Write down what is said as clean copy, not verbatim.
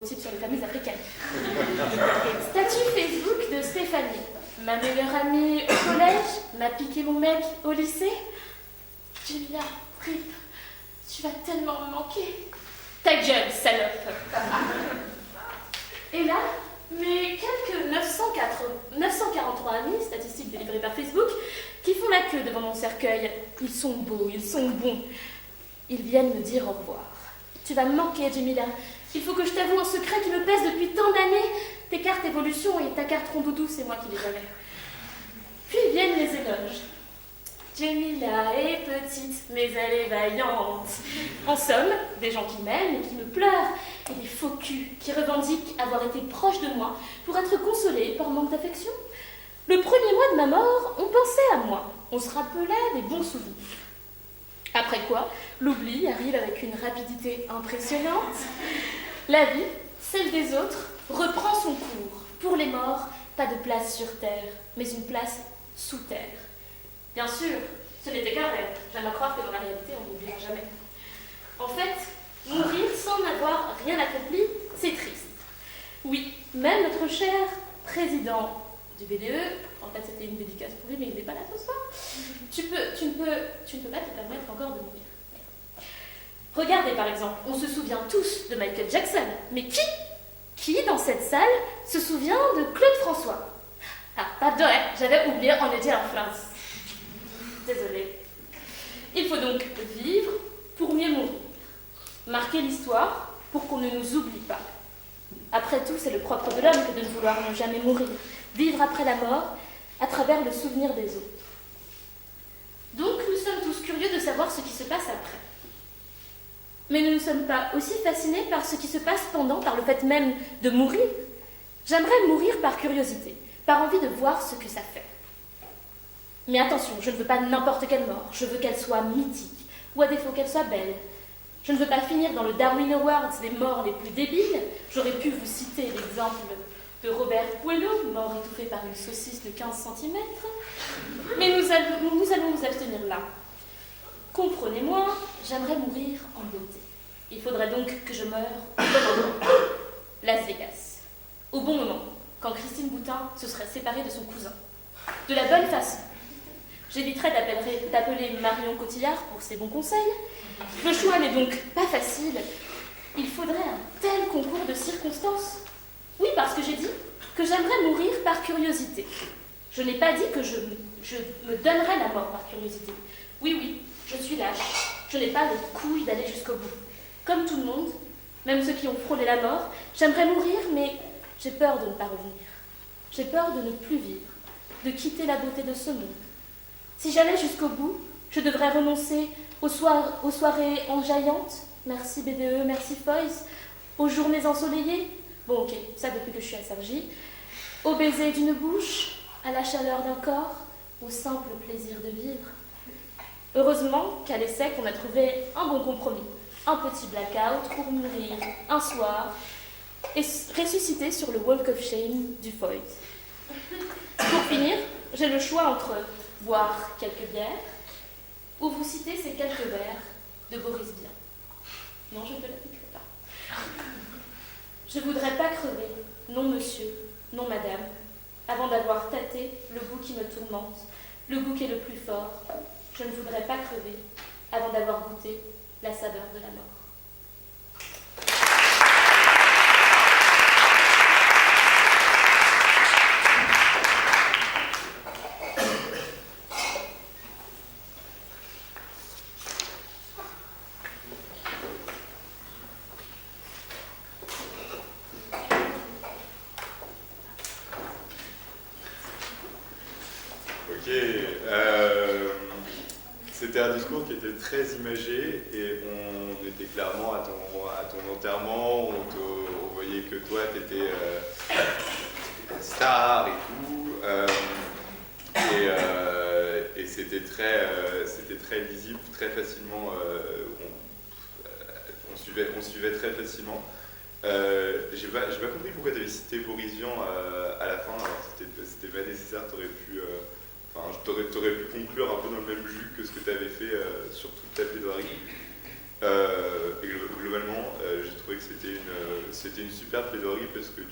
stéréotypes sur les familles africaines. Statut Facebook de Stéphanie. Ma meilleure amie au collège m'a piqué mon mec au lycée. Julia, rip, tu vas tellement me manquer. Ta gueule, salope. Et là, mes quelques 943 amis, statistiques délivrées par Facebook, qui font la queue devant mon cercueil. Ils sont beaux, ils sont bons. Ils viennent me dire au revoir. Tu vas me manquer, Jamila. Il faut que je t'avoue un secret qui me pèse depuis tant d'années. Tes cartes évolution et ta carte rondoudou, c'est moi qui les avais. Puis viennent les éloges. Jamila est petite, mais elle est vaillante. En somme, des gens qui m'aiment et qui me pleurent, et des faux culs qui revendiquent avoir été proches de moi pour être consolés par manque d'affection. Le premier mois de ma mort, on pensait à moi. On se rappelait des bons souvenirs. Après quoi, l'oubli arrive avec une rapidité impressionnante. La vie, celle des autres, reprend son cours. Pour les morts, pas de place sur terre, mais une place sous terre. Bien sûr, ce n'était qu'un rêve. J'aime à croire que dans la réalité, on n'oubliera jamais. En fait, mourir sans n'avoir rien accompli, c'est triste. Oui, même notre cher président du BDE, en fait c'était une dédicace pour lui, mais il n'est pas là ce soir, tu ne peux pas te permettre encore de mourir. Regardez par exemple, on se souvient tous de Michael Jackson, mais qui dans cette salle se souvient de Claude François? Ah, pardon, j'avais oublié, on était en France. Désolée. Il faut donc vivre pour mieux mourir. Marquer l'histoire pour qu'on ne nous oublie pas. Après tout, c'est le propre de l'homme que de ne vouloir ne jamais mourir. Vivre après la mort, à travers le souvenir des autres. Donc, nous sommes tous curieux de savoir ce qui se passe après. Mais nous ne sommes pas aussi fascinés par ce qui se passe pendant, par le fait même de mourir. J'aimerais mourir par curiosité, par envie de voir ce que ça fait. Mais attention, je ne veux pas n'importe quelle mort, je veux qu'elle soit mythique, ou à défaut qu'elle soit belle. Je ne veux pas finir dans le Darwin Awards des morts les plus débiles. J'aurais pu vous citer l'exemple de Robert Boileau, mort étouffé par une saucisse de 15 cm. Mais nous allons nous abstenir là. Comprenez-moi, j'aimerais mourir en beauté. Il faudrait donc que je meure au bon moment. Las Vegas. Au bon moment, quand Christine Boutin se serait séparée de son cousin. De la bonne façon. J'éviterai d'appeler Marion Cotillard pour ses bons conseils. Le choix n'est donc pas facile. Il faudrait un tel concours de circonstances. Oui, parce que j'ai dit que j'aimerais mourir par curiosité. Je n'ai pas dit que je me donnerais la mort par curiosité. Oui, je suis lâche. Je n'ai pas les couilles d'aller jusqu'au bout. Comme tout le monde, même ceux qui ont frôlé la mort, j'aimerais mourir, mais j'ai peur de ne pas revenir. J'ai peur de ne plus vivre, de quitter la beauté de ce monde. Si j'allais jusqu'au bout, je devrais renoncer aux soirées enjaillantes, merci BDE, merci Foyce, aux journées ensoleillées, bon ok, ça depuis que je suis à Cergy, au baiser d'une bouche, à la chaleur d'un corps, au simple plaisir de vivre. Heureusement qu'à l'essai, on a trouvé un bon compromis, un petit blackout pour mourir un soir et ressusciter sur le Walk of Shame du Foyce. Pour finir, j'ai le choix entre boire quelques bières ou vous citer ces quelques vers de Boris Vian. Non, je ne te l'appliquerai pas. Je voudrais pas crever, non monsieur, non madame, avant d'avoir tâté le goût qui me tourmente, le goût qui est le plus fort. Je ne voudrais pas crever avant d'avoir goûté la saveur de la mort. C'était un discours qui était très imagé et on était clairement à ton enterrement, on voyait que toi t'étais star et tout, et c'était très lisible, très facilement, on suivait très facilement. J'ai pas compris pourquoi tu avais cité Boris Vian à la fin, alors c'était pas nécessaire, t'aurais pu conclure un peu dans le même jus que ce que tu avais fait sur toute ta plaidoirie. Et globalement, j'ai trouvé que c'était une super plaidoirie parce que